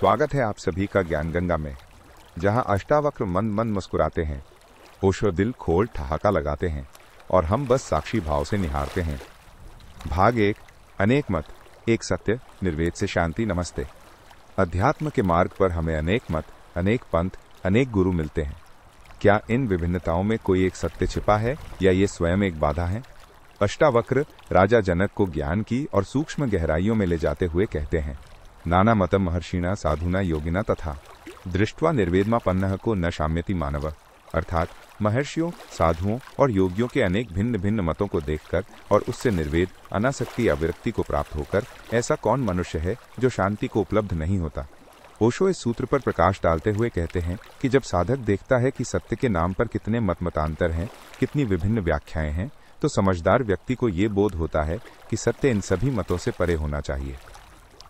स्वागत है आप सभी का ज्ञान गंगा में, जहां अष्टावक्र मंद मंद मुस्कुराते हैं, ओशो दिल खोल ठहाका लगाते हैं और हम बस साक्षी भाव से निहारते हैं। भाग 1, अनेक मत, एक सत्य, निर्वेद से शांति। नमस्ते। अध्यात्म के मार्ग पर हमें अनेक मत, अनेक पंथ, अनेक गुरु मिलते हैं। क्या इन विभिन्नताओं में कोई एक सत्य छिपा है या ये स्वयं एक बाधा है? अष्टावक्र राजा जनक को ज्ञान की और सूक्ष्म गहराइयों में ले जाते हुए कहते हैं, नाना मतम महर्षिणा साधुना योगिना तथा दृष्ट्वा निर्वेदमापन्नः को न शाम्यति मानव। अर्थात महर्षियों, साधुओं और योगियों के अनेक भिन्न भिन्न मतों को देखकर और उससे निर्वेद, अनासक्ति या विरक्ति को प्राप्त होकर ऐसा कौन मनुष्य है जो शांति को उपलब्ध नहीं होता? ओशो इस सूत्र पर प्रकाश डालते हुए कहते हैं कि जब साधक देखता है कि सत्य के नाम पर कितने मतांतर हैं, कितनी विभिन्न व्याख्याएं हैं, तो समझदार व्यक्ति को ये बोध होता है कि सत्य इन सभी मतों से परे होना चाहिए।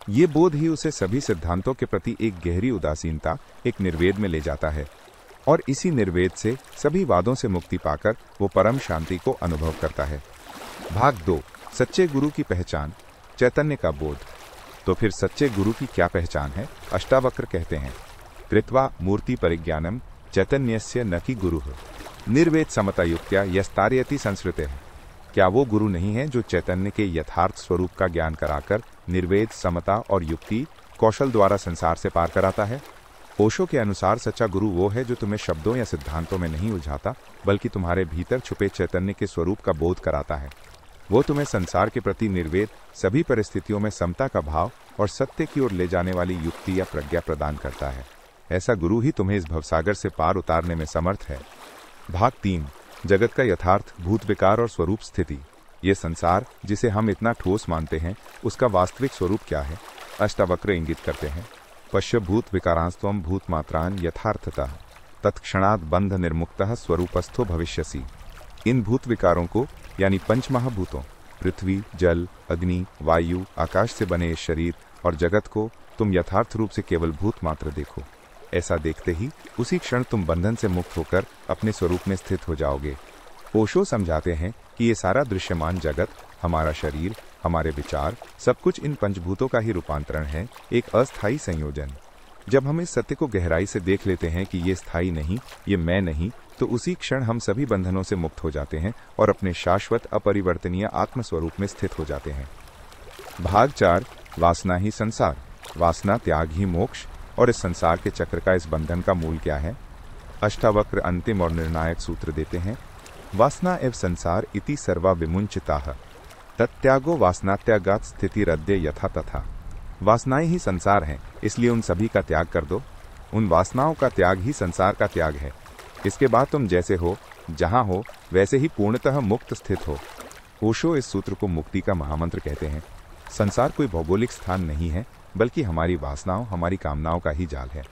ये बोध ही उसे सभी सिद्धांतों के प्रति एक गहरी उदासीनता, एक निर्वेद में ले जाता है और इसी निर्वेद से सभी वादों से मुक्ति पाकर वो परम शांति को अनुभव करता है। भाग 2, सच्चे गुरु की पहचान, चैतन्य का बोध। तो फिर सच्चे गुरु की क्या पहचान है? अष्टावक्र कहते हैं, कृत्वा मूर्ति परिज्ञानम चैतन्यस्य न कि गुरुः निर्वेद समता युक्त्या यस्तारयति संस्कृते है। क्या वो गुरु नहीं है जो चैतन्य के यथार्थ स्वरूप का ज्ञान कराकर निर्वेद, समता और युक्ति कौशल द्वारा संसार से पार कराता है? ओशो के अनुसार सच्चा गुरु वो है जो तुम्हें शब्दों या सिद्धांतों में नहीं उलझाता, बल्कि तुम्हारे भीतर छुपे चैतन्य के स्वरूप का बोध कराता है। वो तुम्हें संसार के प्रति निर्वेद, सभी परिस्थितियों में समता का भाव और सत्य की ओर ले जाने वाली युक्ति या प्रज्ञा प्रदान करता है। ऐसा गुरु ही तुम्हें इस भवसागर से पार उतारने में समर्थ है। भाग 3, जगत का यथार्थ, भूत विकार और स्वरूप स्थिति। ये संसार जिसे हम इतना ठोस मानते हैं, उसका वास्तविक स्वरूप क्या है? अष्टावक्र इंगित करते हैं, पश्य भूत विकारांस्त्वं भूत मात्रान यथार्थतः तत्क्षणात् बंध निर्मुक्तः स्वरूपस्थो भविष्यसि। इन भूत विकारों को यानी पंच महाभूतों, पृथ्वी, जल, अग्नि, वायु, आकाश से बने इस शरीर और जगत को तुम यथार्थ रूप से केवल भूत मात्र देखो। ऐसा देखते ही उसी क्षण तुम बंधन से मुक्त होकर अपने स्वरूप में स्थित हो जाओगे। ओशो समझाते हैं कि ये सारा दृश्यमान जगत, हमारा शरीर, हमारे विचार, सब कुछ इन पंचभूतों का ही रूपांतरण है, एक अस्थायी संयोजन। जब हम इस सत्य को गहराई से देख लेते हैं कि ये स्थायी नहीं, ये मैं नहीं, तो उसी क्षण हम सभी बंधनों से मुक्त हो जाते हैं और अपने शाश्वत अपरिवर्तनीय आत्मस्वरूप में स्थित हो जाते हैं। भाग 4, वासना ही संसार, वासना त्याग ही मोक्ष। और इस संसार के चक्र का, इस बंधन का मूल क्या है? अष्टावक्र अंतिम और निर्णायक सूत्र देते हैं, वासना एव संसार इति सर्वा विमुंचिताः तत्यागो वासनात्यागात् स्थितिरद्य यथा तथा। वासनाएं ही संसार हैं, इसलिए उन सभी का त्याग कर दो। उन वासनाओं का त्याग ही संसार का त्याग है। इसके बाद तुम जैसे हो, जहां हो, वैसे ही पूर्णतः मुक्त स्थित हो। ओशो इस सूत्र को मुक्ति का महामंत्र कहते हैं। संसार कोई भौगोलिक स्थान नहीं है, बल्कि हमारी वासनाओं, हमारी कामनाओं का ही जाल है।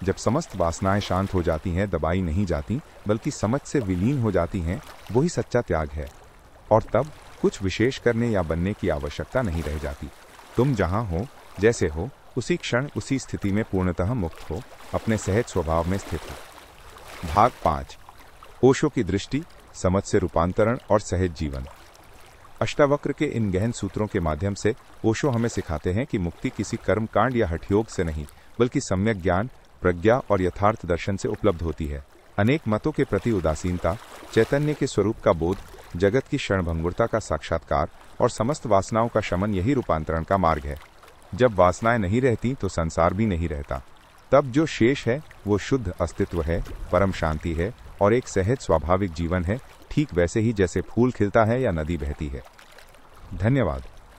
जब समस्त वासनाएं शांत हो जाती हैं, दबाई नहीं जाती, बल्कि समझ से विलीन हो जाती हैं, वही सच्चा त्याग है। और तब कुछ विशेष करने या बनने की आवश्यकता नहीं रह जाती। तुम जहां हो, जैसे हो, उसी क्षण, उसी स्थिति में पूर्णतः मुक्त हो, अपने सहज स्वभाव में स्थित हो। भाग 5, ओशो की दृष्टि, समझ से रूपांतरण और सहज जीवन। अष्टावक्र के इन गहन सूत्रों के माध्यम से ओशो हमें सिखाते हैं कि मुक्ति किसी कर्मकांड या हठयोग से नहीं, बल्कि सम्यक ज्ञान, प्रज्ञा और यथार्थ दर्शन से उपलब्ध होती है। अनेक मतों के प्रति उदासीनता, चैतन्य के स्वरूप का बोध, जगत की क्षणभंगुरता का साक्षात्कार और समस्त वासनाओं का शमन, यही रूपांतरण का मार्ग है। जब वासनाएं नहीं रहती तो संसार भी नहीं रहता। तब जो शेष है वो शुद्ध अस्तित्व है, परम शांति है और एक सहज स्वाभाविक जीवन है, ठीक वैसे ही जैसे फूल खिलता है या नदी बहती है। धन्यवाद।